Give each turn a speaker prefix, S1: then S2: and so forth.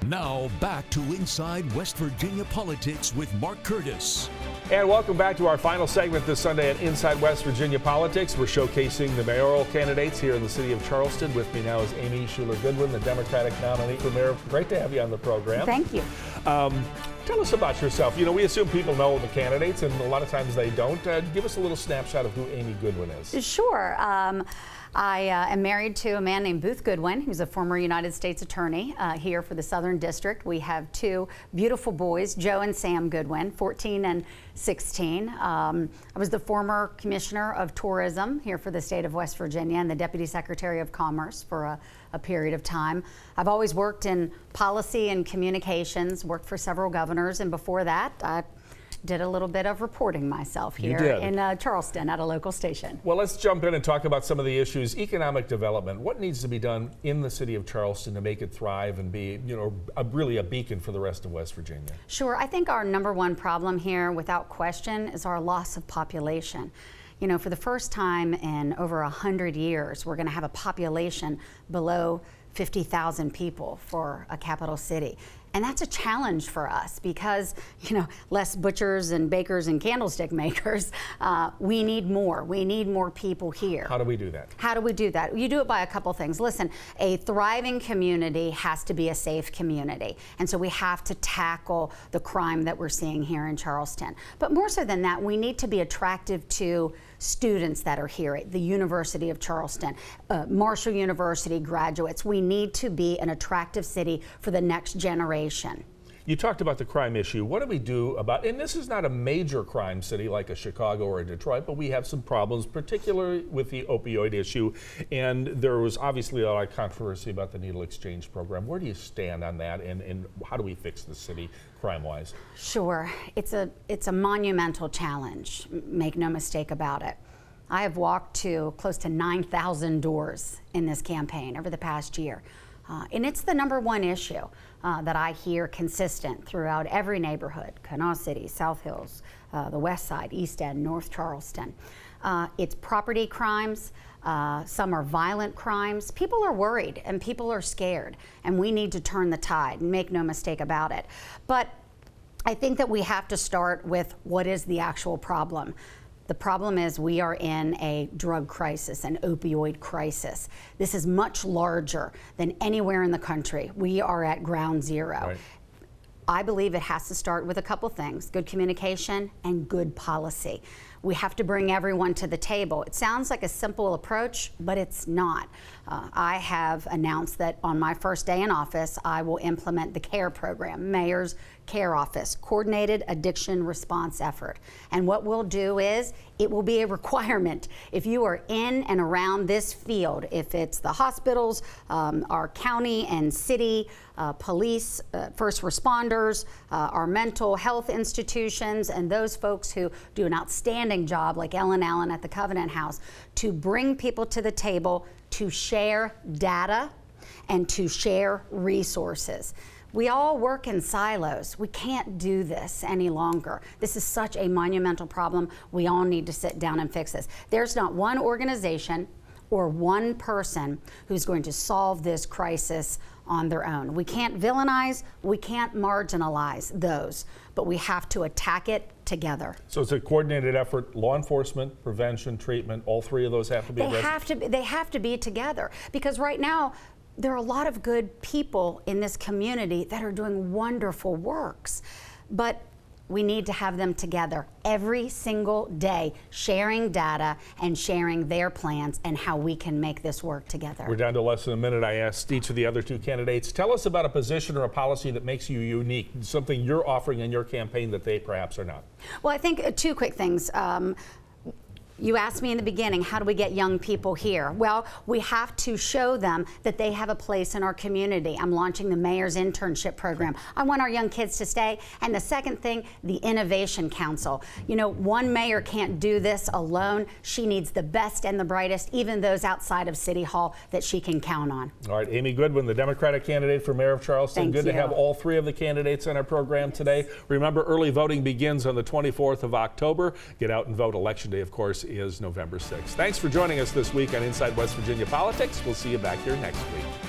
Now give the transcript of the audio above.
S1: Now back to Inside West Virginia Politics with Mark Curtis.
S2: And welcome back to our final segment this Sunday at Inside West Virginia Politics. We're showcasing the mayoral candidates here in the city of Charleston. With me now is Amy Goodwin, the Democratic nominee for mayor. Great to have you on the program.
S3: Thank you.
S2: Tell us about yourself. You know, we assume people know the candidates, and a lot of times they don't. Give us a little snapshot of who Amy Goodwin is.
S3: Sure. I am married to a man named Goodwin, who's a former United States attorney here for the Southern District. We have two beautiful boys, Joe and Sam Goodwin, 14 and 16. I was the former Commissioner of Tourism here for the state of West Virginia and the Deputy Secretary of Commerce for a period of time. I've always worked in policy and communications, worked for several governors, and before that, I did a little bit of reporting myself here in Charleston at a local station.
S2: Well, let's jump in and talk about some of the issues. Economic development. What needs to be done in the city of Charleston to make it thrive and be, you know, really a beacon for the rest of West Virginia?
S3: Sure. I think our number one problem here, without question, is our loss of population. You know, for the first time in over 100 years, we're going to have a population below 50,000 people for a capital city. And that's a challenge for us because, you know, less butchers and bakers and candlestick makers. We need more. We need more people here.
S2: How do we do that?
S3: How do we do that? You do it by a couple things. Listen, a thriving community has to be a safe community. And so we have to tackle the crime that we're seeing here in Charleston. But more so than that, we need to be attractive to students that are here at the University of Charleston, Marshall University graduates. We need to be an attractive city for the next generation.
S2: You talked about the crime issue. What do we do about, and this is not a major crime city like a Chicago or a Detroit, but we have some problems, particularly with the opioid issue. And there was obviously a lot of controversy about the needle exchange program. Where do you stand on that, and how do we fix the city crime-wise?
S3: Sure. It's a monumental challenge, make no mistake about it. I have walked to close to 9,000 doors in this campaign over the past year. And it's the number one issue that I hear consistent throughout every neighborhood, Kanawha City, South Hills, the West Side, East End, North Charleston. It's property crimes, some are violent crimes. People are worried and people are scared, and we need to turn the tide, and make no mistake about it. But I think that we have to start with what is the actual problem. The problem is we are in a drug crisis, an opioid crisis. This is much larger than anywhere in the country. We are at ground zero.
S2: Right.
S3: I believe it has to start with a couple things: good communication and good policy. We have to bring everyone to the table. It sounds like a simple approach, but it's not. I have announced that on my first day in office, I will implement the CARE program, Mayor's Care Office, Coordinated Addiction Response Effort. And what we'll do is, it will be a requirement. If you are in and around this field, if it's the hospitals, our county and city, police, first responders, our mental health institutions, and those folks who do an outstanding job like Ellen Allen at the Covenant House, to bring people to the table, to share data and to share resources. We all work in silos. We can't do this any longer. This is such a monumental problem. We all need to sit down and fix this. There's not one organization or one person who's going to solve this crisis on their own. We can't villainize, we can't marginalize those, but we have to attack it together.
S2: So it's a coordinated effort: law enforcement, prevention, treatment, all three of those have to be addressed?
S3: They have to be together, because right now there are a lot of good people in this community that are doing wonderful works, but we need to have them together every single day, sharing data and sharing their plans and how we can make this work together.
S2: We're down to less than a minute. I asked each of the other two candidates, tell us about a position or a policy that makes you unique, something you're offering in your campaign that they perhaps are not.
S3: Well, I think two quick things. You asked me in the beginning, how do we get young people here? Well, we have to show them that they have a place in our community. I'm launching the Mayor's Internship Program. I want our young kids to stay. And the second thing, the Innovation Council. You know, one mayor can't do this alone. She needs the best and the brightest, even those outside of City Hall, that she can count on.
S2: All right, Amy Goodwin, the Democratic candidate for Mayor of Charleston.
S3: Thank
S2: Good
S3: you.
S2: to have all three of the candidates on our program today. Remember, early voting begins on the 24th of October. Get out and vote. Election Day, of course, is November 6th. Thanks for joining us this week on Inside West Virginia Politics. We'll see you back here next week.